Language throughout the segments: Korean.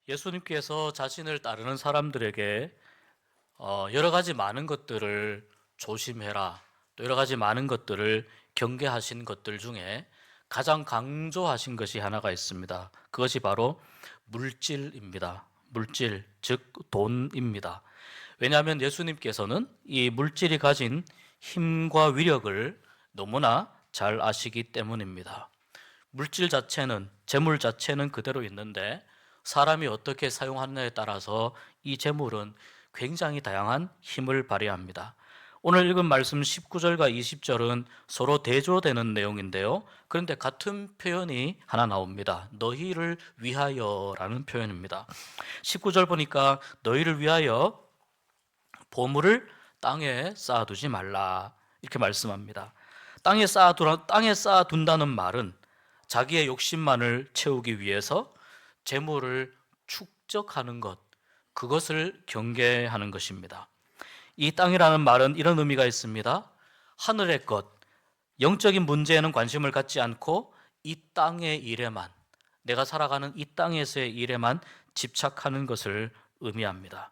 예수님께서 자신을 따르는 사람들에게 여러 가지 많은 것들을 조심해라, 또 여러 가지 많은 것들을 경계하신 것들 중에 가장 강조하신 것이 하나가 있습니다. 그것이 바로 물질입니다. 물질, 즉 돈입니다. 왜냐하면 예수님께서는 이 물질이 가진 힘과 위력을 너무나 잘 아시기 때문입니다. 물질 자체는, 재물 자체는 그대로 있는데 사람이 어떻게 사용하느냐에 따라서 이 재물은 굉장히 다양한 힘을 발휘합니다. 오늘 읽은 말씀 19절과 20절은 서로 대조되는 내용인데요. 그런데 같은 표현이 하나 나옵니다. 너희를 위하여라는 표현입니다. 19절 보니까 너희를 위하여 보물을 땅에 쌓아두지 말라 이렇게 말씀합니다. 땅에 쌓아둔다는 말은 자기의 욕심만을 채우기 위해서 재물을 축적하는 것, 그것을 경계하는 것입니다. 이 땅이라는 말은 이런 의미가 있습니다. 하늘의 것, 영적인 문제에는 관심을 갖지 않고 이 땅의 일에만, 내가 살아가는 이 땅에서의 일에만 집착하는 것을 의미합니다.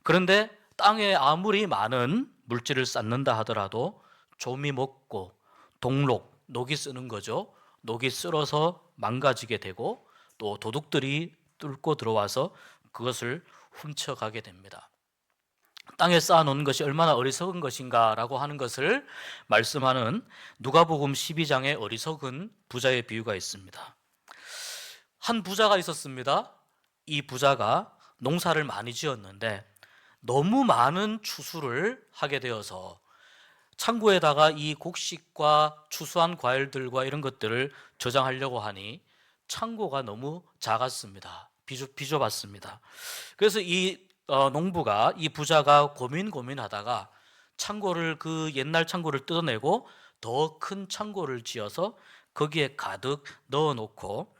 그런데 땅에 아무리 많은 물질을 쌓는다 하더라도 좀이 먹고 동록, 녹이 쓰는 거죠. 녹이 쓸어서 망가지게 되고 또 도둑들이 뚫고 들어와서 그것을 훔쳐가게 됩니다. 땅에 쌓아놓은 것이 얼마나 어리석은 것인가라고 하는 것을 말씀하는 누가복음 12장의 어리석은 부자의 비유가 있습니다. 한 부자가 있었습니다. 이 부자가 농사를 많이 지었는데 너무 많은 추수를 하게 되어서 창고에다가 이 곡식과 추수한 과일들과 이런 것들을 저장하려고 하니 창고가 너무 작았습니다. 비좁았습니다. 그래서 이 농부가, 이 부자가 고민하다가 창고를, 그 옛날 창고를 뜯어내고 더 큰 창고를 지어서 거기에 가득 넣어놓고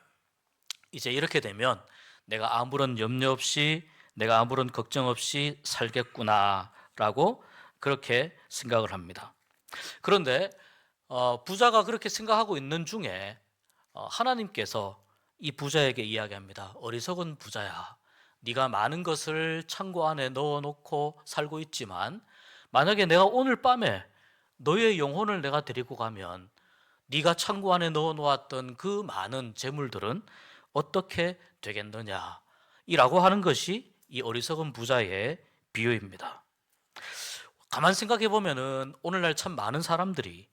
이제 이렇게 되면 내가 아무런 염려 없이, 내가 아무런 걱정 없이 살겠구나라고 그렇게 생각을 합니다. 그런데 부자가 그렇게 생각하고 있는 중에 하나님께서 이 부자에게 이야기합니다. 어리석은 부자야, 네가 많은 것을 창고 안에 넣어놓고 살고 있지만 만약에 내가 오늘 밤에 너의 영혼을 내가 데리고 가면 네가 창고 안에 넣어놓았던 그 많은 재물들은 어떻게 되겠느냐, 이라고 하는 것이 이 어리석은 부자의 비유입니다. 가만 생각해 보면은 오늘날 참 많은 사람들이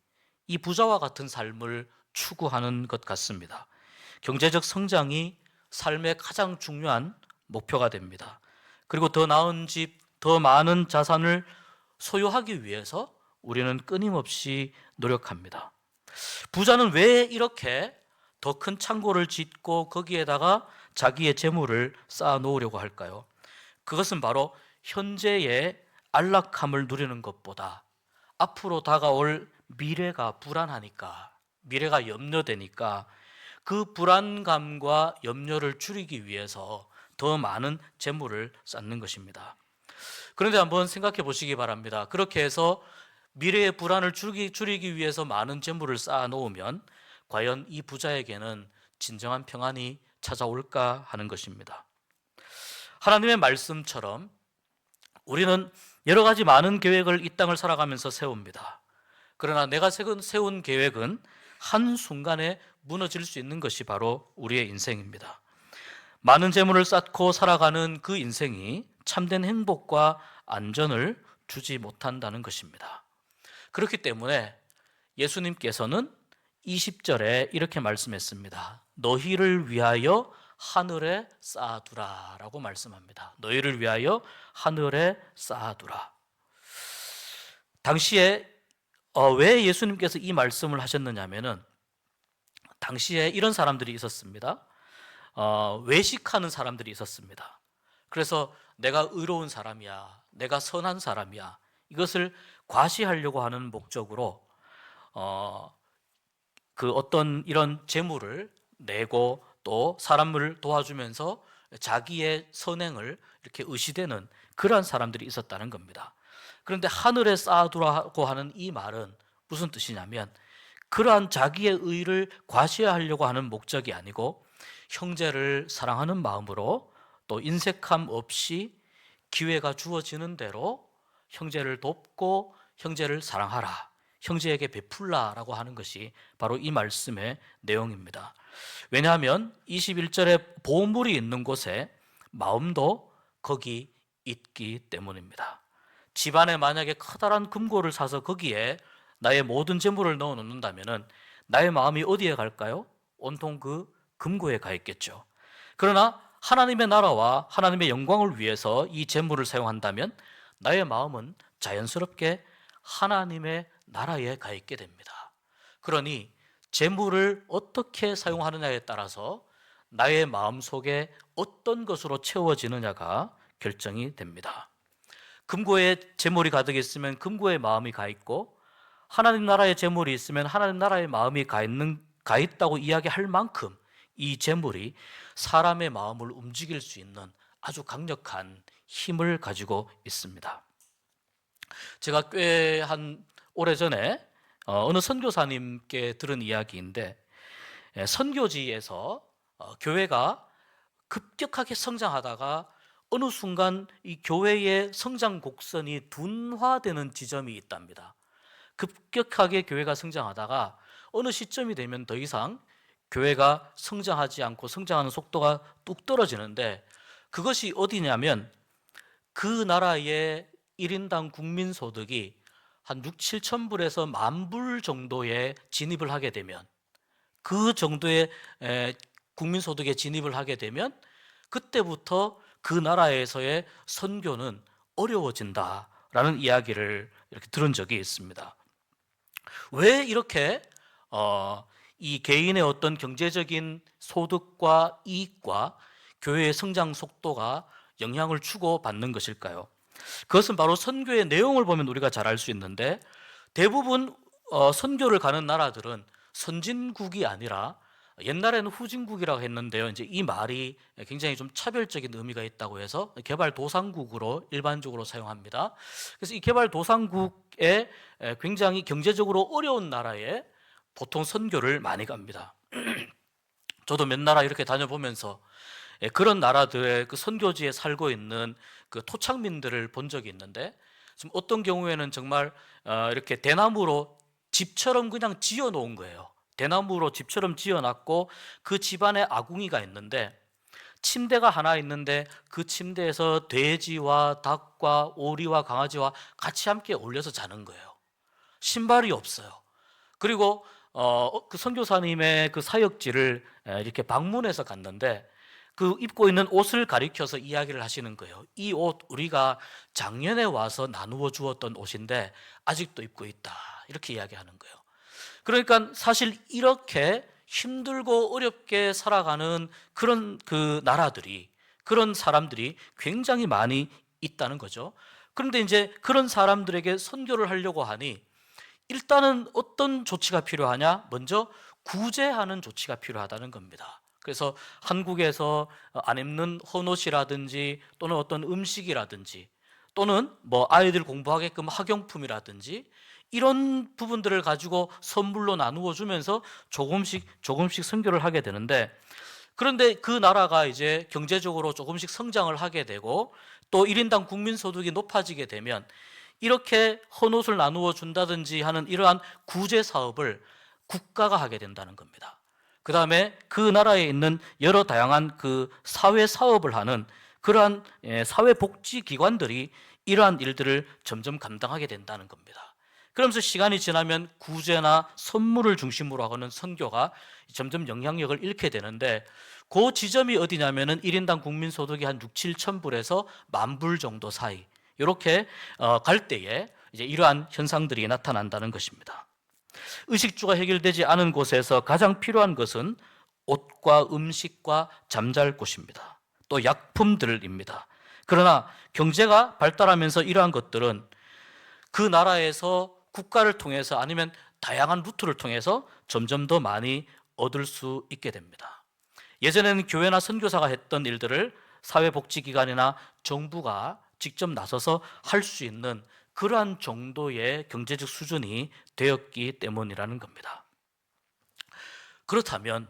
이 부자와 같은 삶을 추구하는 것 같습니다. 경제적 성장이 삶의 가장 중요한 목표가 됩니다. 그리고 더 나은 집, 더 많은 자산을 소유하기 위해서 우리는 끊임없이 노력합니다. 부자는 왜 이렇게 더 큰 창고를 짓고 거기에다가 자기의 재물을 쌓아 놓으려고 할까요? 그것은 바로 현재의 안락함을 누리는 것보다 앞으로 다가올 미래가 불안하니까, 미래가 염려되니까 그 불안감과 염려를 줄이기 위해서 더 많은 재물을 쌓는 것입니다. 그런데 한번 생각해 보시기 바랍니다. 그렇게 해서 미래의 불안을 줄이기 위해서 많은 재물을 쌓아 놓으면 과연 이 부자에게는 진정한 평안이 찾아올까 하는 것입니다. 하나님의 말씀처럼 우리는 여러 가지 많은 계획을 이 땅을 살아가면서 세웁니다. 그러나 내가 세운 계획은 한순간에 무너질 수 있는 것이 바로 우리의 인생입니다. 많은 재물을 쌓고 살아가는 그 인생이 참된 행복과 안전을 주지 못한다는 것입니다. 그렇기 때문에 예수님께서는 20절에 이렇게 말씀했습니다. 너희를 위하여 하늘에 쌓아두라 라고 말씀합니다. 너희를 위하여 하늘에 쌓아두라. 당시에 왜 예수님께서 이 말씀을 하셨느냐면은 당시에 이런 사람들이 있었습니다. 외식하는 사람들이 있었습니다. 그래서 내가 의로운 사람이야, 내가 선한 사람이야, 이것을 과시하려고 하는 목적으로 그 어떤 이런 재물을 내고 또 사람을 도와주면서 자기의 선행을 이렇게 의시되는 그러한 사람들이 있었다는 겁니다. 그런데 하늘에 쌓아두라고 하는 이 말은 무슨 뜻이냐면 그러한 자기의 의를 과시하려고 하는 목적이 아니고 형제를 사랑하는 마음으로 또 인색함 없이 기회가 주어지는 대로 형제를 돕고 형제를 사랑하라, 형제에게 베풀라라고 하는 것이 바로 이 말씀의 내용입니다. 왜냐하면 21절에 보물이 있는 곳에 마음도 거기 있기 때문입니다. 집안에 만약에 커다란 금고를 사서 거기에 나의 모든 재물을 넣어 놓는다면 나의 마음이 어디에 갈까요? 온통 그 금고에 가 있겠죠. 그러나 하나님의 나라와 하나님의 영광을 위해서 이 재물을 사용한다면 나의 마음은 자연스럽게 하나님의 나라에 가 있게 됩니다. 그러니 재물을 어떻게 사용하느냐에 따라서 나의 마음 속에 어떤 것으로 채워지느냐가 결정이 됩니다. 금고에 재물이 가득 있으면 금고에 마음이 가 있고, 하나님 나라의 재물이 있으면 하나님 나라의 마음이 가 있다고 이야기할 만큼 이 재물이 사람의 마음을 움직일 수 있는 아주 강력한 힘을 가지고 있습니다. 제가 꽤 한 오래전에 어느 선교사님께 들은 이야기인데, 선교지에서 교회가 급격하게 성장하다가 어느 순간 이 교회의 성장 곡선이 둔화되는 지점이 있답니다. 급격하게 교회가 성장하다가 어느 시점이 되면 더 이상 교회가 성장하지 않고 성장하는 속도가 뚝 떨어지는데, 그것이 어디냐면 그 나라의 1인당 국민소득이 한 6, 7천 불에서 10,000불 정도에 진입을 하게 되면, 그 정도의 국민소득에 진입을 하게 되면 그때부터 그 나라에서의 선교는 어려워진다라는 이야기를 이렇게 들은 적이 있습니다. 왜 이렇게 이 개인의 어떤 경제적인 소득과 이익과 교회의 성장 속도가 영향을 주고받는 것일까요? 그것은 바로 선교의 내용을 보면 우리가 잘 알 수 있는데, 대부분 선교를 가는 나라들은 선진국이 아니라 옛날에는 후진국이라고 했는데요, 이제 이 말이 굉장히 좀 차별적인 의미가 있다고 해서 개발도상국으로 일반적으로 사용합니다. 그래서 이 개발도상국에 굉장히 경제적으로 어려운 나라에 보통 선교를 많이 갑니다. 저도 몇 나라 이렇게 다녀보면서 그런 나라들의 그 선교지에 살고 있는 그 토착민들을 본 적이 있는데, 지금 어떤 경우에는 정말 이렇게 대나무로 집처럼 그냥 지어 놓은 거예요. 대나무로 집처럼 지어놨고 그 집안에 아궁이가 있는데, 침대가 하나 있는데 그 침대에서 돼지와 닭과 오리와 강아지와 같이 함께 올려서 자는 거예요. 신발이 없어요. 그리고 그 선교사님의 그 사역지를 이렇게 방문해서 갔는데, 그 입고 있는 옷을 가리켜서 이야기를 하시는 거예요. 이 옷 우리가 작년에 와서 나누어 주었던 옷인데 아직도 입고 있다, 이렇게 이야기하는 거예요. 그러니까 사실 이렇게 힘들고 어렵게 살아가는 그런 그 나라들이, 그런 사람들이 굉장히 많이 있다는 거죠. 그런데 이제 그런 사람들에게 선교를 하려고 하니 일단은 어떤 조치가 필요하냐? 먼저 구제하는 조치가 필요하다는 겁니다. 그래서 한국에서 안 입는 헌옷이라든지 또는 어떤 음식이라든지 또는 뭐 아이들 공부하게끔 학용품이라든지 이런 부분들을 가지고 선물로 나누어 주면서 조금씩 선교를 하게 되는데, 그런데 그 나라가 이제 경제적으로 조금씩 성장을 하게 되고 또 1인당 국민소득이 높아지게 되면 이렇게 헌옷을 나누어 준다든지 하는 이러한 구제 사업을 국가가 하게 된다는 겁니다. 그 다음에 그 나라에 있는 여러 다양한 그 사회 사업을 하는 그러한 사회복지기관들이 이러한 일들을 점점 감당하게 된다는 겁니다. 그러면서 시간이 지나면 구제나 선물을 중심으로 하는 선교가 점점 영향력을 잃게 되는데, 그 지점이 어디냐면은 1인당 국민소득이 한 6, 7천 불에서 10,000불 정도 사이, 이렇게 갈 때에 이제 이러한 현상들이 나타난다는 것입니다. 의식주가 해결되지 않은 곳에서 가장 필요한 것은 옷과 음식과 잠잘 곳입니다. 또 약품들입니다. 그러나 경제가 발달하면서 이러한 것들은 그 나라에서 국가를 통해서 아니면 다양한 루트를 통해서 점점 더 많이 얻을 수 있게 됩니다. 예전에는 교회나 선교사가 했던 일들을 사회복지기관이나 정부가 직접 나서서 할 수 있는 그러한 정도의 경제적 수준이 되었기 때문이라는 겁니다. 그렇다면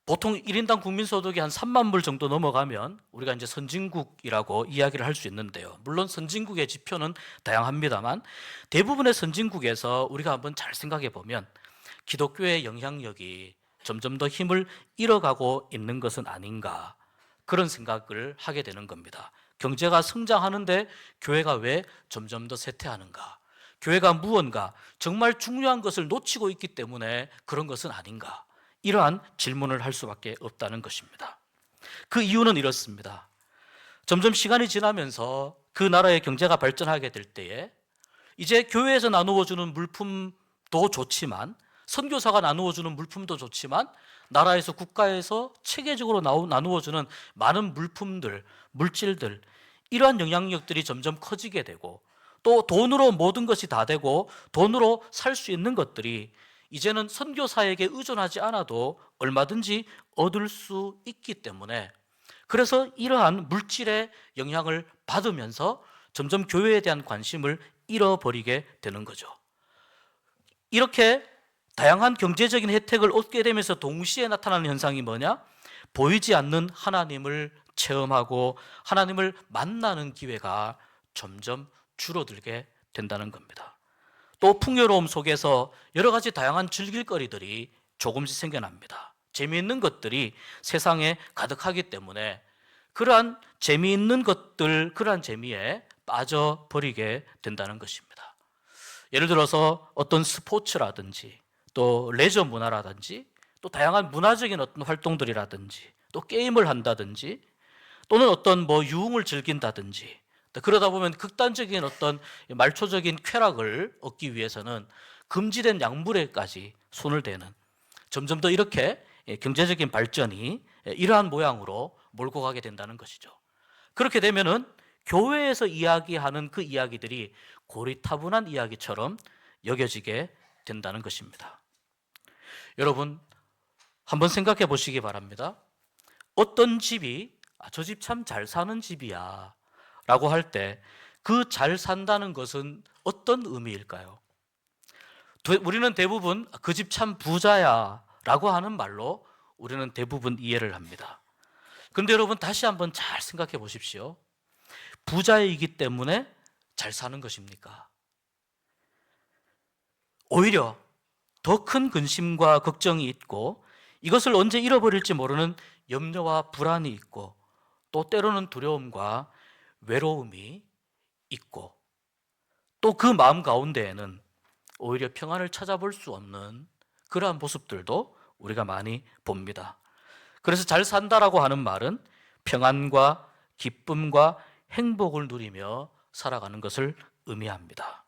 보통 1인당 국민소득이 한 3만 불 정도 넘어가면 우리가 이제 선진국이라고 이야기를 할 수 있는데요. 물론 선진국의 지표는 다양합니다만 대부분의 선진국에서 우리가 한번 잘 생각해 보면 기독교의 영향력이 점점 더 힘을 잃어가고 있는 것은 아닌가, 그런 생각을 하게 되는 겁니다. 경제가 성장하는데 교회가 왜 점점 더 쇠퇴하는가? 교회가 무언가 정말 중요한 것을 놓치고 있기 때문에 그런 것은 아닌가? 이러한 질문을 할 수밖에 없다는 것입니다. 그 이유는 이렇습니다. 점점 시간이 지나면서 그 나라의 경제가 발전하게 될 때에 이제 교회에서 나누어 주는 물품도 좋지만, 선교사가 나누어 주는 물품도 좋지만, 나라에서 국가에서 체계적으로 나누어 주는 많은 물품들, 물질들, 이러한 영향력들이 점점 커지게 되고, 또 돈으로 모든 것이 다 되고 돈으로 살 수 있는 것들이 이제는 선교사에게 의존하지 않아도 얼마든지 얻을 수 있기 때문에, 그래서 이러한 물질의 영향을 받으면서 점점 교회에 대한 관심을 잃어버리게 되는 거죠. 이렇게 다양한 경제적인 혜택을 얻게 되면서 동시에 나타나는 현상이 뭐냐? 보이지 않는 하나님을 체험하고 하나님을 만나는 기회가 점점 줄어들게 된다는 겁니다. 또 풍요로움 속에서 여러 가지 다양한 즐길거리들이 조금씩 생겨납니다. 재미있는 것들이 세상에 가득하기 때문에 그러한 재미있는 것들, 그러한 재미에 빠져버리게 된다는 것입니다. 예를 들어서 어떤 스포츠라든지 또 레저 문화라든지 또 다양한 문화적인 어떤 활동들이라든지 또 게임을 한다든지 또는 어떤 유흥을 즐긴다든지, 그러다 보면 극단적인 어떤 말초적인 쾌락을 얻기 위해서는 금지된 약물에까지 손을 대는, 점점 더 이렇게 경제적인 발전이 이러한 모양으로 몰고 가게 된다는 것이죠. 그렇게 되면은 교회에서 이야기하는 그 이야기들이 고리타분한 이야기처럼 여겨지게 된다는 것입니다. 여러분, 한번 생각해 보시기 바랍니다. 어떤 집이 저 집 참 잘 사는 집이야 라고 할 때 그 잘 산다는 것은 어떤 의미일까요? 우리는 대부분 그 집 참 부자야 라고 하는 말로 우리는 대부분 이해를 합니다. 그런데 여러분, 다시 한번 잘 생각해 보십시오. 부자이기 때문에 잘 사는 것입니까? 오히려 더 큰 근심과 걱정이 있고 이것을 언제 잃어버릴지 모르는 염려와 불안이 있고 또 때로는 두려움과 외로움이 있고 또 그 마음 가운데에는 오히려 평안을 찾아볼 수 없는 그러한 모습들도 우리가 많이 봅니다. 그래서 잘 산다라고 하는 말은 평안과 기쁨과 행복을 누리며 살아가는 것을 의미합니다.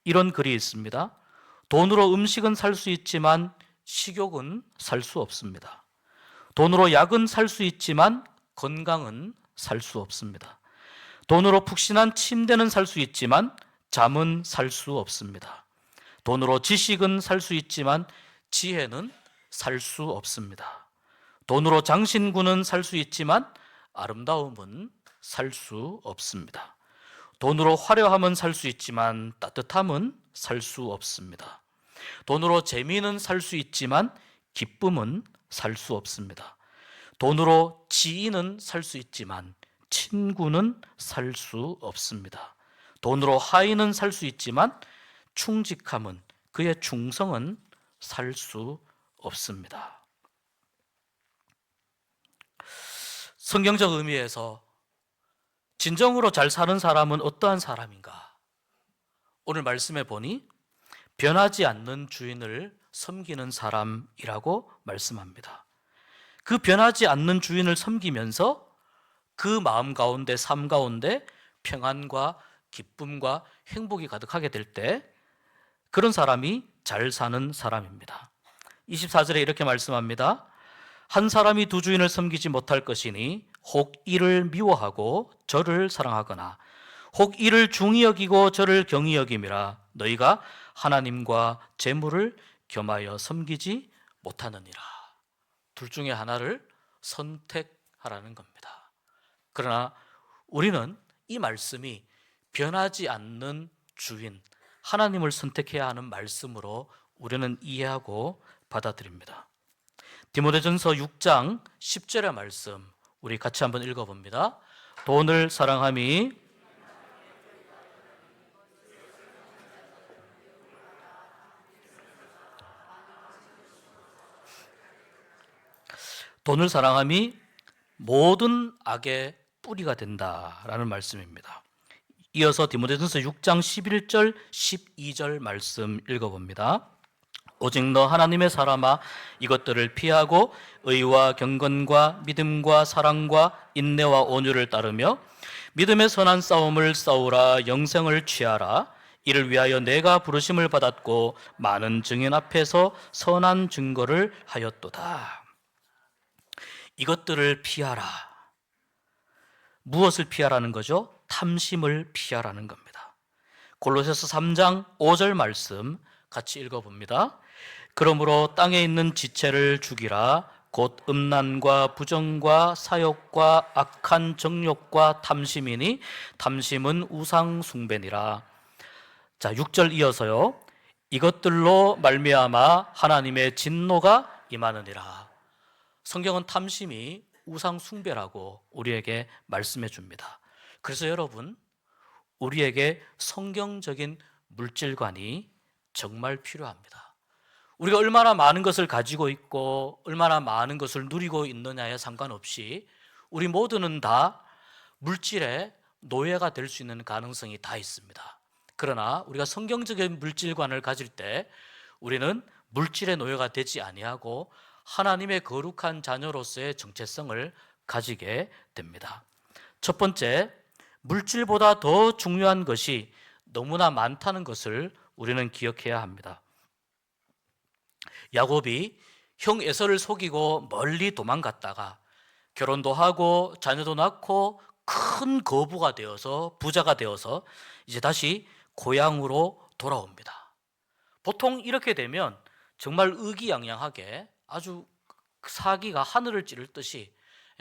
이런 글이 있습니다. 돈으로 음식은 살 수 있지만 식욕은 살 수 없습니다. 돈으로 약은 살 수 있지만 건강은 살 수 없습니다. 돈으로 푹신한 침대는 살 수 있지만 잠은 살 수 없습니다. 돈으로 지식은 살 수 있지만 지혜는 살 수 없습니다. 돈으로 장신구는 살 수 있지만 아름다움은 살 수 없습니다. 돈으로 화려함은 살 수 있지만 따뜻함은 살 수 없습니다. 돈으로 재미는 살 수 있지만 기쁨은 살 수 없습니다. 돈으로 지인은 살 수 있지만 친구는 살 수 없습니다. 돈으로 하인은 살 수 있지만 충직함은, 그의 충성은 살 수 없습니다. 성경적 의미에서 진정으로 잘 사는 사람은 어떠한 사람인가? 오늘 말씀해 보니 변하지 않는 주인을 섬기는 사람이라고 말씀합니다. 그 변하지 않는 주인을 섬기면서 그 마음 가운데, 삶 가운데 평안과 기쁨과 행복이 가득하게 될 때 그런 사람이 잘 사는 사람입니다. 24절에 이렇게 말씀합니다. 한 사람이 두 주인을 섬기지 못할 것이니 혹 이를 미워하고 저를 사랑하거나 혹 이를 중히 여기고 저를 경히 여김이라 너희가 하나님과 재물을 겸하여 섬기지 못하느니라. 둘 중에 하나를 선택하라는 겁니다. 그러나 우리는 이 말씀이 변하지 않는 주인, 하나님을 선택해야 하는 말씀으로 우리는 이해하고 받아들입니다. 디모데전서 6장 10절의 말씀 우리 같이 한번 읽어봅니다. 돈을 사랑함이 모든 악의 뿌리가 된다라는 말씀입니다. 이어서 디모데전서 6장 11절 12절 말씀 읽어봅니다. 오직 너 하나님의 사람아 이것들을 피하고 의와 경건과 믿음과 사랑과 인내와 온유를 따르며 믿음의 선한 싸움을 싸우라. 영생을 취하라. 이를 위하여 내가 부르심을 받았고 많은 증인 앞에서 선한 증거를 하였도다. 이것들을 피하라. 무엇을 피하라는 거죠? 탐심을 피하라는 겁니다. 골로새서 3장 5절 말씀 같이 읽어봅니다. 그러므로 땅에 있는 지체를 죽이라. 곧 음란과 부정과 사욕과 악한 정욕과 탐심이니 탐심은 우상 숭배니라. 자, 6절 이어서요. 이것들로 말미암아 하나님의 진노가 임하느니라. 성경은 탐심이 우상 숭배라고 우리에게 말씀해 줍니다. 그래서 여러분, 우리에게 성경적인 물질관이 정말 필요합니다. 우리가 얼마나 많은 것을 가지고 있고 얼마나 많은 것을 누리고 있느냐에 상관없이 우리 모두는 다 물질의 노예가 될 수 있는 가능성이 다 있습니다. 그러나 우리가 성경적인 물질관을 가질 때 우리는 물질의 노예가 되지 아니하고 하나님의 거룩한 자녀로서의 정체성을 가지게 됩니다. 첫 번째, 물질보다 더 중요한 것이 너무나 많다는 것을 우리는 기억해야 합니다. 야곱이 형 에서를 속이고 멀리 도망갔다가 결혼도 하고 자녀도 낳고 큰 거부가 되어서 부자가 되어서 이제 다시 고향으로 돌아옵니다. 보통 이렇게 되면 정말 의기양양하게 아주 사기가 하늘을 찌를 듯이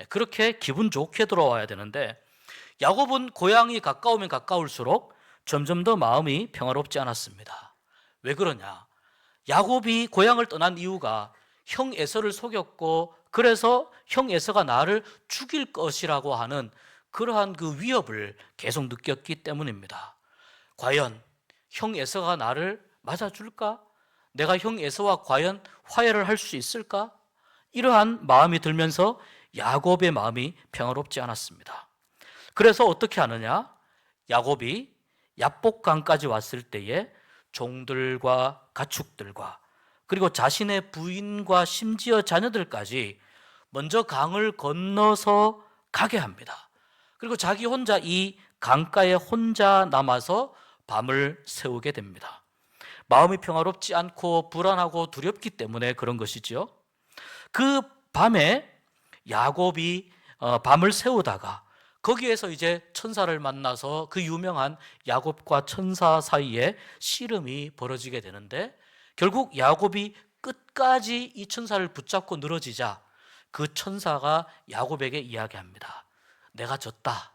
그렇게 기분 좋게 돌아와야 되는데 야곱은 고향이 가까우면 가까울수록 점점 더 마음이 평화롭지 않았습니다. 왜 그러냐? 야곱이 고향을 떠난 이유가 형 에서를 속였고 그래서 형 에서가 나를 죽일 것이라고 하는 그러한 그 위협을 계속 느꼈기 때문입니다. 과연 형 에서가 나를 맞아줄까? 내가 형 에서와 과연 화해를 할 수 있을까? 이러한 마음이 들면서 야곱의 마음이 평화롭지 않았습니다. 그래서 어떻게 하느냐? 야곱이 야복강까지 왔을 때에 종들과 가축들과 그리고 자신의 부인과 심지어 자녀들까지 먼저 강을 건너서 가게 합니다. 그리고 자기 혼자 이 강가에 혼자 남아서 밤을 새우게 됩니다. 마음이 평화롭지 않고 불안하고 두렵기 때문에 그런 것이죠. 그 밤에 야곱이 밤을 새우다가 거기에서 이제 천사를 만나서 그 유명한 야곱과 천사 사이에 씨름이 벌어지게 되는데 결국 야곱이 끝까지 이 천사를 붙잡고 늘어지자 그 천사가 야곱에게 이야기합니다. 내가 졌다.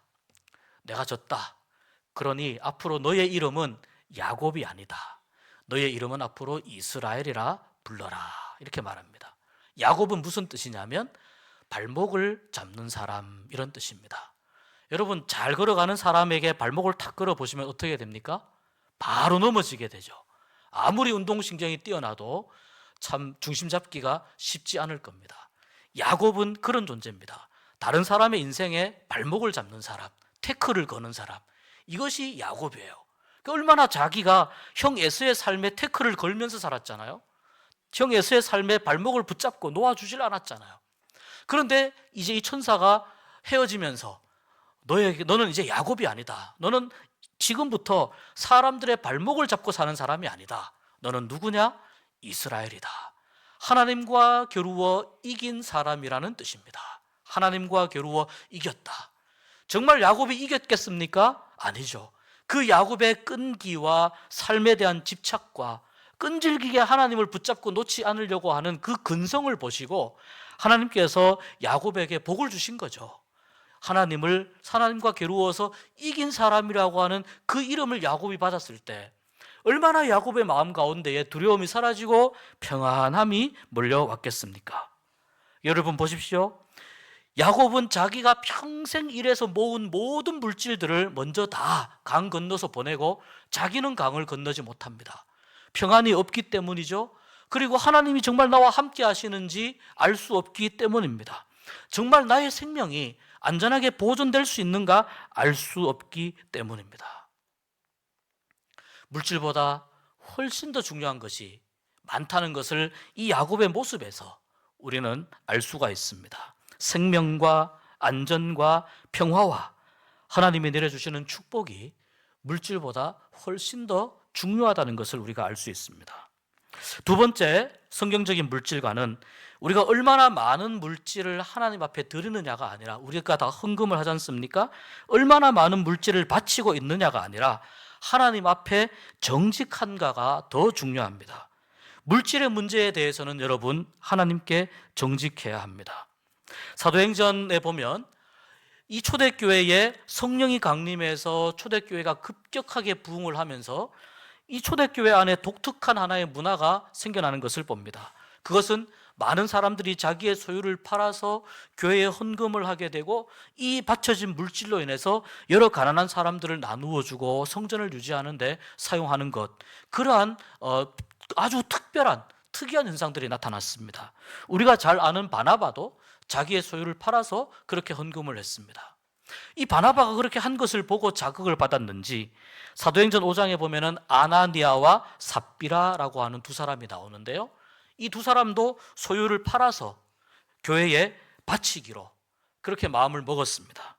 그러니 앞으로 너의 이름은 야곱이 아니다. 너의 이름은 앞으로 이스라엘이라 불러라. 이렇게 말합니다. 야곱은 무슨 뜻이냐면 발목을 잡는 사람 이런 뜻입니다. 여러분 잘 걸어가는 사람에게 발목을 탁 걸어보시면 어떻게 됩니까? 바로 넘어지게 되죠. 아무리 운동신경이 뛰어나도 참 중심 잡기가 쉽지 않을 겁니다. 야곱은 그런 존재입니다. 다른 사람의 인생에 발목을 잡는 사람, 태클을 거는 사람, 이것이 야곱이에요. 얼마나 자기가 형 에서의 삶에 태클을 걸면서 살았잖아요. 형 에서의 삶에 발목을 붙잡고 놓아주질 않았잖아요. 그런데 이제 이 천사가 헤어지면서 너는 이제 야곱이 아니다. 너는 지금부터 사람들의 발목을 잡고 사는 사람이 아니다. 너는 누구냐? 이스라엘이다. 하나님과 겨루어 이긴 사람이라는 뜻입니다. 하나님과 겨루어 이겼다. 정말 야곱이 이겼겠습니까? 아니죠. 그 야곱의 끈기와 삶에 대한 집착과 끈질기게 하나님을 붙잡고 놓지 않으려고 하는 그 근성을 보시고 하나님께서 야곱에게 복을 주신 거죠. 하나님과 겨루어서 이긴 사람이라고 하는 그 이름을 야곱이 받았을 때 얼마나 야곱의 마음 가운데에 두려움이 사라지고 평안함이 몰려왔겠습니까? 여러분 보십시오. 야곱은 자기가 평생 일해서 모은 모든 물질들을 먼저 다 강 건너서 보내고 자기는 강을 건너지 못합니다. 평안이 없기 때문이죠. 그리고 하나님이 정말 나와 함께 하시는지 알 수 없기 때문입니다. 정말 나의 생명이 안전하게 보존될 수 있는가 알 수 없기 때문입니다. 물질보다 훨씬 더 중요한 것이 많다는 것을 이 야곱의 모습에서 우리는 알 수가 있습니다. 생명과 안전과 평화와 하나님이 내려주시는 축복이 물질보다 훨씬 더 중요하다는 것을 우리가 알 수 있습니다. 두 번째 성경적인 물질과는 우리가 얼마나 많은 물질을 하나님 앞에 드리느냐가 아니라, 우리가 다 헌금을 하지 않습니까? 얼마나 많은 물질을 바치고 있느냐가 아니라 하나님 앞에 정직한가가 더 중요합니다. 물질의 문제에 대해서는 여러분 하나님께 정직해야 합니다. 사도행전에 보면 이 초대교회에 성령이 강림해서 초대교회가 급격하게 부흥을 하면서 이 초대교회 안에 독특한 하나의 문화가 생겨나는 것을 봅니다. 그것은 많은 사람들이 자기의 소유를 팔아서 교회에 헌금을 하게 되고 이 바쳐진 물질로 인해서 여러 가난한 사람들을 나누어 주고 성전을 유지하는 데 사용하는 것, 그러한 아주 특이한 현상들이 나타났습니다. 우리가 잘 아는 바나바도 자기의 소유를 팔아서 그렇게 헌금을 했습니다. 이 바나바가 그렇게 한 것을 보고 자극을 받았는지 사도행전 5장에 보면은 아나니아와 삽비라라고 하는 두 사람이 나오는데요. 이 두 사람도 소유를 팔아서 교회에 바치기로 그렇게 마음을 먹었습니다.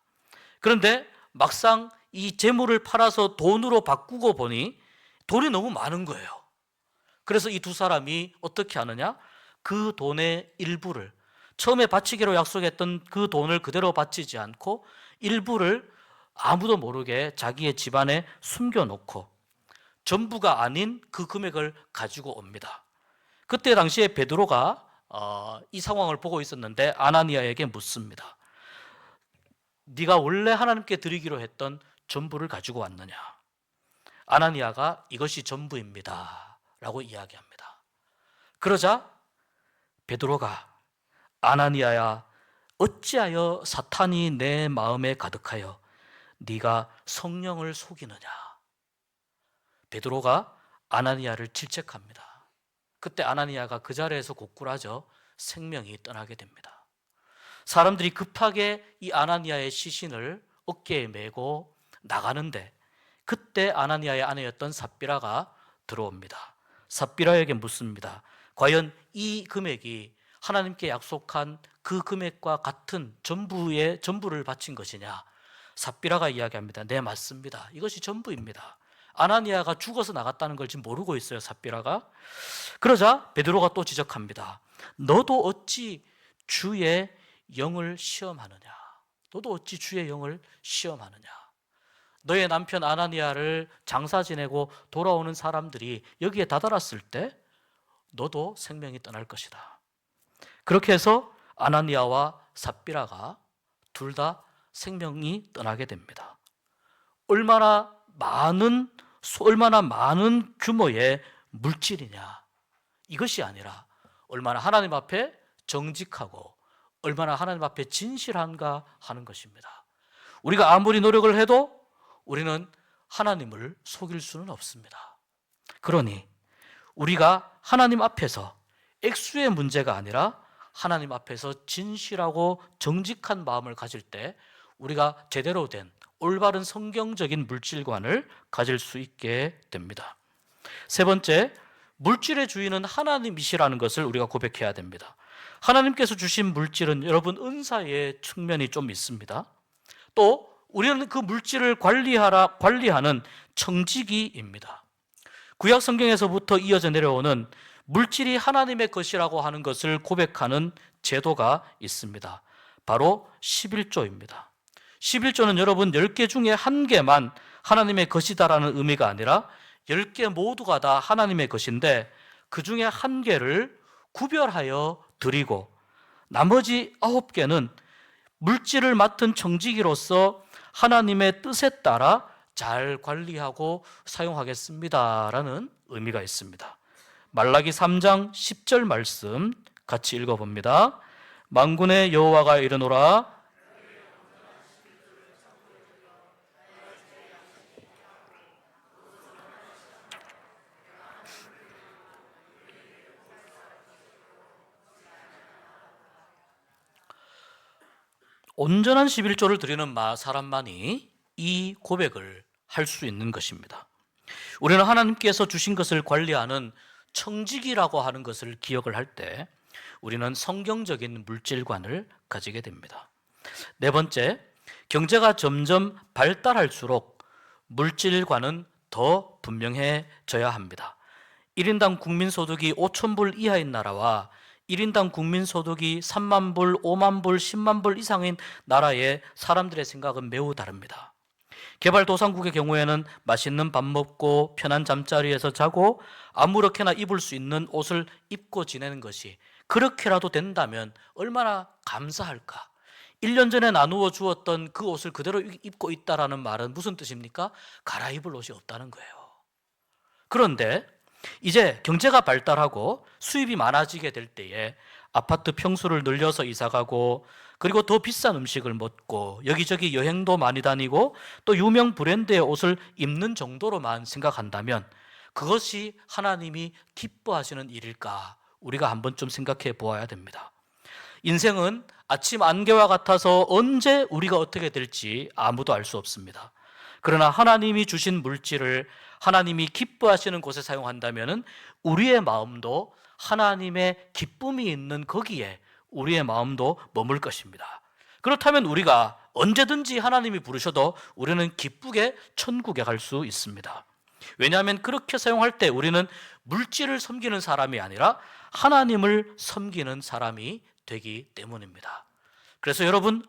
그런데 막상 이 재물을 팔아서 돈으로 바꾸고 보니 돈이 너무 많은 거예요. 그래서 이 두 사람이 어떻게 하느냐? 그 돈의 일부를, 처음에 바치기로 약속했던 그 돈을 그대로 바치지 않고 일부를 아무도 모르게 자기의 집안에 숨겨놓고 전부가 아닌 그 금액을 가지고 옵니다. 그때 당시에 베드로가 이 상황을 보고 있었는데 아나니아에게 묻습니다. 네가 원래 하나님께 드리기로 했던 전부를 가지고 왔느냐? 아나니아가 이것이 전부입니다 라고 이야기합니다. 그러자 베드로가 아나니아야, 어찌하여 사탄이 내 마음에 가득하여 네가 성령을 속이느냐? 베드로가 아나니아를 질책합니다. 그때 아나니아가 그 자리에서 고꾸라져 생명이 떠나게 됩니다. 사람들이 급하게 이 아나니아의 시신을 어깨에 메고 나가는데 그때 아나니아의 아내였던 삽비라가 들어옵니다. 삽비라에게 묻습니다. 과연 이 금액이 하나님께 약속한 그 금액과 같은 전부를 바친 것이냐? 삽비라가 이야기합니다. 네, 맞습니다. 이것이 전부입니다. 아나니아가 죽어서 나갔다는 걸 지금 모르고 있어요, 삽비라가. 그러자 베드로가 또 지적합니다. 너도 어찌 주의 영을 시험하느냐? 너도 어찌 주의 영을 시험하느냐? 너의 남편 아나니아를 장사 지내고 돌아오는 사람들이 여기에 다다랐을 때 너도 생명이 떠날 것이다. 그렇게 해서 아나니아와 삽비라가 둘 다 생명이 떠나게 됩니다. 얼마나 많은 규모의 물질이냐, 이것이 아니라 얼마나 하나님 앞에 정직하고 얼마나 하나님 앞에 진실한가 하는 것입니다. 우리가 아무리 노력을 해도 우리는 하나님을 속일 수는 없습니다. 그러니 우리가 하나님 앞에서 액수의 문제가 아니라 하나님 앞에서 진실하고 정직한 마음을 가질 때 우리가 제대로 된 올바른 성경적인 물질관을 가질 수 있게 됩니다. 세 번째, 물질의 주인은 하나님이시라는 것을 우리가 고백해야 됩니다. 하나님께서 주신 물질은 여러분 은사의 측면이 좀 있습니다. 또 우리는 그 물질을 관리하는 청지기입니다. 구약 성경에서부터 이어져 내려오는 물질이 하나님의 것이라고 하는 것을 고백하는 제도가 있습니다. 바로 11조입니다. 11조는 여러분 10개 중에 1개만 하나님의 것이다라는 의미가 아니라 10개 모두가 다 하나님의 것인데 그 중에 1개를 구별하여 드리고 나머지 9개는 물질을 맡은 청지기로서 하나님의 뜻에 따라 잘 관리하고 사용하겠습니다라는 의미가 있습니다. 말라기 3장 10절 말씀 같이 읽어봅니다. 만군의 여호와가 이르노라. 온전한 11조를 드리는 사람만이 이 고백을 할 수 있는 것입니다. 우리는 하나님께서 주신 것을 관리하는 청지기라고 하는 것을 기억을 할 때 우리는 성경적인 물질관을 가지게 됩니다. 네 번째, 경제가 점점 발달할수록 물질관은 더 분명해져야 합니다. 1인당 국민소득이 5천 불 이하인 나라와 1인당 국민소득이 3만 불, 5만 불, 10만 불 이상인 나라의 사람들의 생각은 매우 다릅니다. 개발도상국의 경우에는 맛있는 밥 먹고 편한 잠자리에서 자고 아무렇게나 입을 수 있는 옷을 입고 지내는 것이 그렇게라도 된다면 얼마나 감사할까. 1년 전에 나누어 주었던 그 옷을 그대로 입고 있다라는 말은 무슨 뜻입니까? 갈아입을 옷이 없다는 거예요. 그런데 이제 경제가 발달하고 수입이 많아지게 될 때에 아파트 평수를 늘려서 이사가고 그리고 더 비싼 음식을 먹고 여기저기 여행도 많이 다니고 또 유명 브랜드의 옷을 입는 정도로만 생각한다면 그것이 하나님이 기뻐하시는 일일까? 우리가 한번 좀 생각해 보아야 됩니다. 인생은 아침 안개와 같아서 언제 우리가 어떻게 될지 아무도 알 수 없습니다. 그러나 하나님이 주신 물질을 하나님이 기뻐하시는 곳에 사용한다면 우리의 마음도 하나님의 기쁨이 있는 거기에 우리의 마음도 머물 것입니다. 그렇다면 우리가 언제든지 하나님이 부르셔도 우리는 기쁘게 천국에 갈 수 있습니다. 왜냐하면 그렇게 사용할 때 우리는 물질을 섬기는 사람이 아니라 하나님을 섬기는 사람이 되기 때문입니다. 그래서 여러분,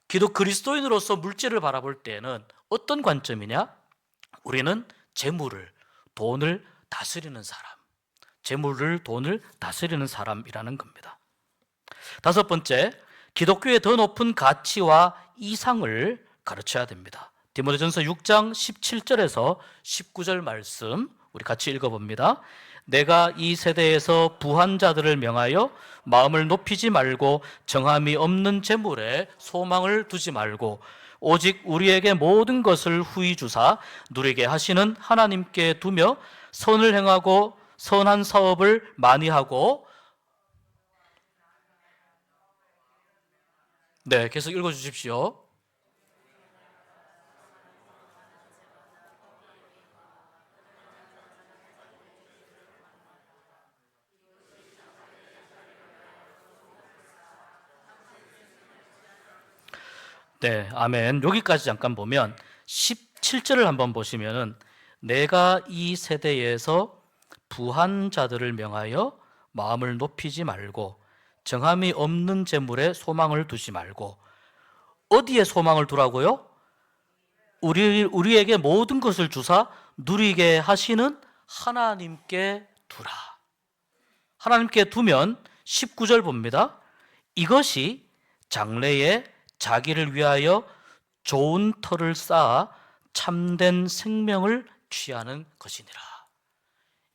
그리스도인으로서 물질을 바라볼 때에는 어떤 관점이냐? 우리는 재물을, 돈을 다스리는 사람, 돈을 다스리는 사람이라는 겁니다. 다섯 번째, 기독교의 더 높은 가치와 이상을 가르쳐야 됩니다. 디모데전서 6장 17절에서 19절 말씀 우리 같이 읽어봅니다. 내가 이 세대에서 부한 자들을 명하여 마음을 높이지 말고 정함이 없는 재물에 소망을 두지 말고 오직 우리에게 모든 것을 후히 주사 누리게 하시는 하나님께 두며 선을 행하고 선한 사업을 많이 하고 네, 계속 읽어주십시오. 네, 아멘. 여기까지 잠깐 보면 17절을 한번 보시면은 내가 이 세대에서 부한 자들을 명하여 마음을 높이지 말고 정함이 없는 재물에 소망을 두지 말고 어디에 소망을 두라고요? 우리에게 모든 것을 주사 누리게 하시는 하나님께 두라. 하나님께 두면 19절 봅니다. 이것이 장래에 자기를 위하여 좋은 터를 쌓아 참된 생명을 취하는 것이니라.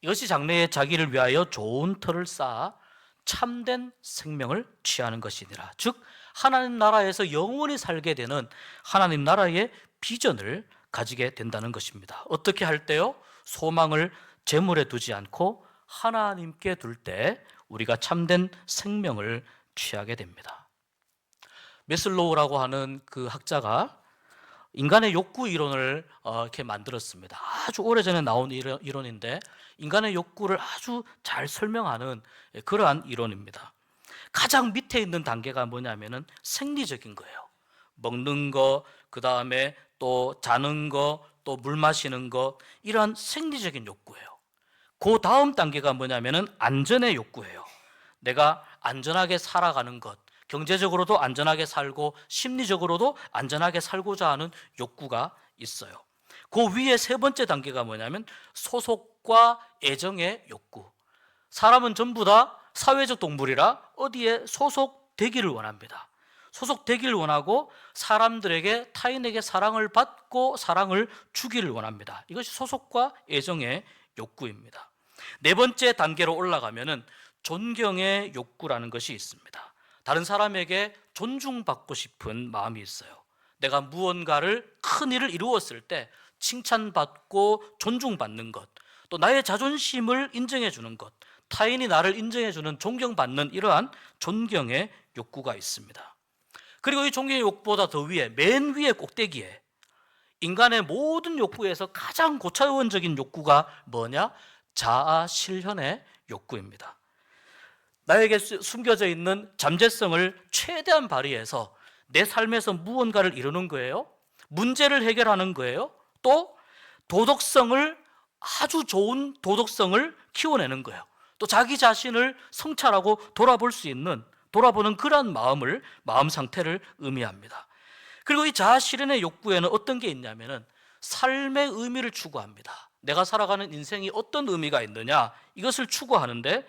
이것이 장래에 자기를 위하여 좋은 터를 쌓아 참된 생명을 취하는 것이니라. 즉 하나님 나라에서 영원히 살게 되는 하나님 나라의 비전을 가지게 된다는 것입니다. 어떻게 할 때요? 소망을 재물에 두지 않고 하나님께 둘 때 우리가 참된 생명을 취하게 됩니다. 메슬로우라고 하는 그 학자가 인간의 욕구 이론을 이렇게 만들었습니다. 아주 오래전에 나온 이론인데 인간의 욕구를 아주 잘 설명하는 그러한 이론입니다. 가장 밑에 있는 단계가 뭐냐면은 생리적인 거예요. 먹는 거, 그 다음에 또 자는 거, 또 물 마시는 거, 이러한 생리적인 욕구예요. 그 다음 단계가 뭐냐면은 안전의 욕구예요. 내가 안전하게 살아가는 것, 경제적으로도 안전하게 살고 심리적으로도 안전하게 살고자 하는 욕구가 있어요. 그 위에 세 번째 단계가 뭐냐면 소속과 애정의 욕구. 사람은 전부 다 사회적 동물이라 어디에 소속되기를 원합니다. 소속되기를 원하고 사람들에게 타인에게 사랑을 받고 사랑을 주기를 원합니다. 이것이 소속과 애정의 욕구입니다. 네 번째 단계로 올라가면은 존경의 욕구라는 것이 있습니다. 다른 사람에게 존중받고 싶은 마음이 있어요. 내가 무언가를 큰 일을 이루었을 때 칭찬받고 존중받는 것, 또 나의 자존심을 인정해 주는 것, 타인이 나를 인정해 주는 존경받는 이러한 존경의 욕구가 있습니다. 그리고 이 존경의 욕구보다 더 위에, 맨 위에 꼭대기에 인간의 모든 욕구에서 가장 고차원적인 욕구가 뭐냐? 자아 실현의 욕구입니다. 나에게 숨겨져 있는 잠재성을 최대한 발휘해서 내 삶에서 무언가를 이루는 거예요. 문제를 해결하는 거예요. 또 도덕성을, 아주 좋은 도덕성을 키워내는 거예요. 또 자기 자신을 성찰하고 돌아보는 그런 마음 상태를 의미합니다. 그리고 이 자아 실현의 욕구에는 어떤 게 있냐면은 삶의 의미를 추구합니다. 내가 살아가는 인생이 어떤 의미가 있느냐, 이것을 추구하는데,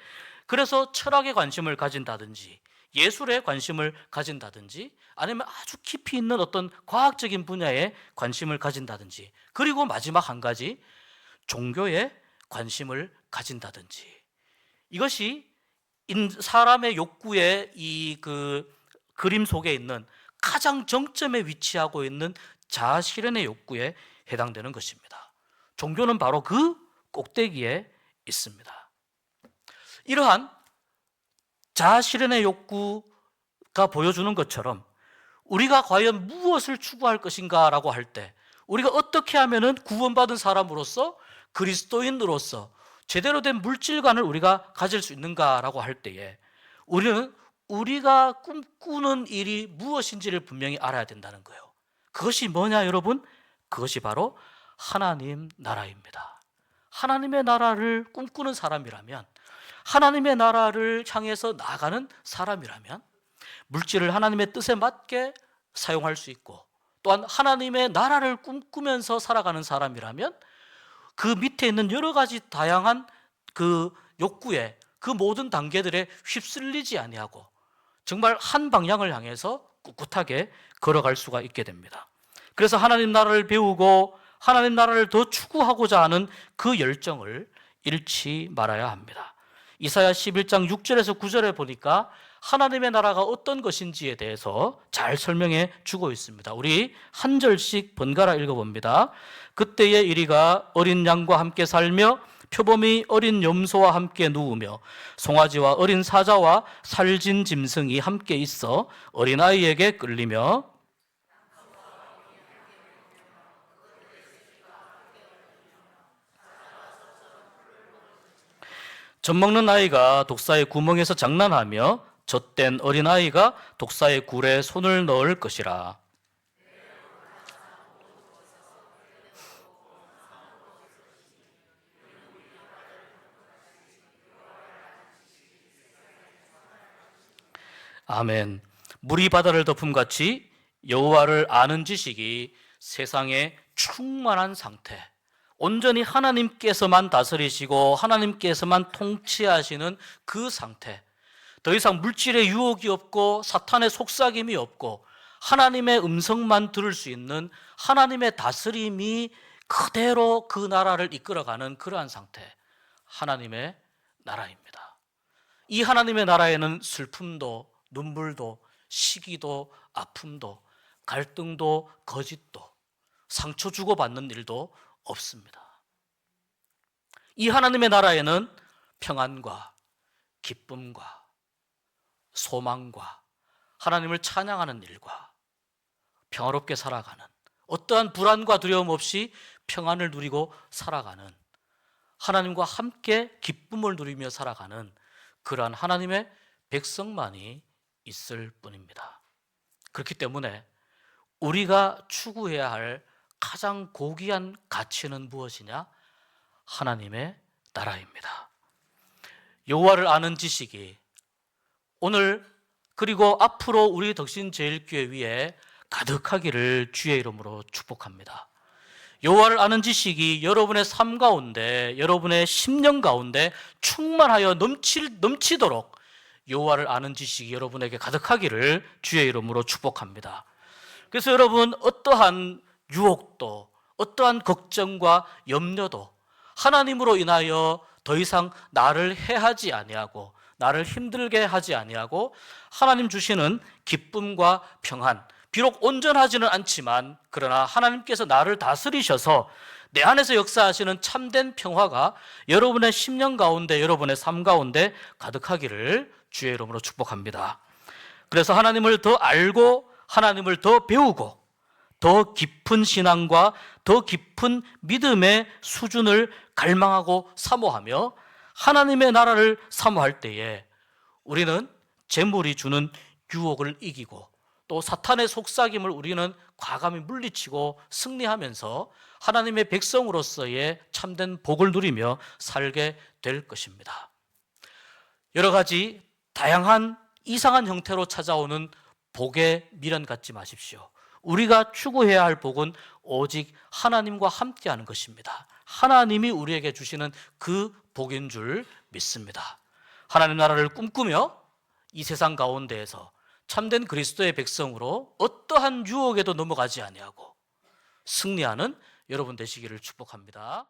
그래서 철학에 관심을 가진다든지 예술에 관심을 가진다든지 아니면 아주 깊이 있는 어떤 과학적인 분야에 관심을 가진다든지, 그리고 마지막 한 가지, 종교에 관심을 가진다든지, 이것이 사람의 욕구의 이 그림 속에 있는 가장 정점에 위치하고 있는 자아 실현의 욕구에 해당되는 것입니다. 종교는 바로 그 꼭대기에 있습니다. 이러한 자아 실현의 욕구가 보여주는 것처럼 우리가 과연 무엇을 추구할 것인가라고 할 때, 우리가 어떻게 하면은 구원받은 사람으로서, 그리스도인으로서 제대로 된 물질관을 우리가 가질 수 있는가라고 할 때에 우리는 우리가 꿈꾸는 일이 무엇인지를 분명히 알아야 된다는 거예요. 그것이 뭐냐 여러분? 그것이 바로 하나님 나라입니다. 하나님의 나라를 꿈꾸는 사람이라면, 하나님의 나라를 향해서 나아가는 사람이라면 물질을 하나님의 뜻에 맞게 사용할 수 있고, 또한 하나님의 나라를 꿈꾸면서 살아가는 사람이라면 그 밑에 있는 여러 가지 다양한 그 욕구에, 그 모든 단계들에 휩쓸리지 아니하고 정말 한 방향을 향해서 꿋꿋하게 걸어갈 수가 있게 됩니다. 그래서 하나님 나라를 배우고 하나님 나라를 더 추구하고자 하는 그 열정을 잃지 말아야 합니다. 이사야 11장 6절에서 9절에 보니까 하나님의 나라가 어떤 것인지에 대해서 잘 설명해 주고 있습니다. 우리 한 절씩 번갈아 읽어봅니다. 그때의 이리가 어린 양과 함께 살며 표범이 어린 염소와 함께 누우며 송아지와 어린 사자와 살진 짐승이 함께 있어 어린아이에게 끌리며 젖먹는 아이가 독사의 구멍에서 장난하며 젖된 어린아이가 독사의 굴에 손을 넣을 것이라. 아멘. 물이 바다를 덮음같이 여호와를 아는 지식이 세상에 충만한 상태, 온전히 하나님께서만 다스리시고 하나님께서만 통치하시는 그 상태, 더 이상 물질의 유혹이 없고 사탄의 속삭임이 없고 하나님의 음성만 들을 수 있는 하나님의 다스림이 그대로 그 나라를 이끌어가는 그러한 상태, 하나님의 나라입니다. 이 하나님의 나라에는 슬픔도 눈물도 시기도 아픔도 갈등도 거짓도 상처 주고받는 일도 없습니다. 이 하나님의 나라에는 평안과 기쁨과 소망과 하나님을 찬양하는 일과 평화롭게 살아가는, 어떠한 불안과 두려움 없이 평안을 누리고 살아가는, 하나님과 함께 기쁨을 누리며 살아가는 그러한 하나님의 백성만이 있을 뿐입니다. 그렇기 때문에 우리가 추구해야 할 가장 고귀한 가치는 무엇이냐? 하나님의 나라입니다. 여호와를 아는 지식이 오늘 그리고 앞으로 우리 덕신제일교회 위에 가득하기를 주의 이름으로 축복합니다. 여호와를 아는 지식이 여러분의 삶 가운데, 여러분의 심령 가운데 충만하여 넘치도록 여호와를 아는 지식이 여러분에게 가득하기를 주의 이름으로 축복합니다. 그래서 여러분, 어떠한 유혹도 어떠한 걱정과 염려도 하나님으로 인하여 더 이상 나를 해하지 아니하고 나를 힘들게 하지 아니하고 하나님 주시는 기쁨과 평안, 비록 온전하지는 않지만 그러나 하나님께서 나를 다스리셔서 내 안에서 역사하시는 참된 평화가 여러분의 심령 가운데, 여러분의 삶 가운데 가득하기를 주의 이름으로 축복합니다. 그래서 하나님을 더 알고 하나님을 더 배우고 더 깊은 신앙과 더 깊은 믿음의 수준을 갈망하고 사모하며 하나님의 나라를 사모할 때에 우리는 재물이 주는 유혹을 이기고 또 사탄의 속삭임을 우리는 과감히 물리치고 승리하면서 하나님의 백성으로서의 참된 복을 누리며 살게 될 것입니다. 여러 가지 다양한 이상한 형태로 찾아오는 복에 미련 갖지 마십시오. 우리가 추구해야 할 복은 오직 하나님과 함께하는 것입니다. 하나님이 우리에게 주시는 그 복인 줄 믿습니다. 하나님 나라를 꿈꾸며 이 세상 가운데에서 참된 그리스도의 백성으로 어떠한 유혹에도 넘어가지 아니하고 승리하는 여러분 되시기를 축복합니다.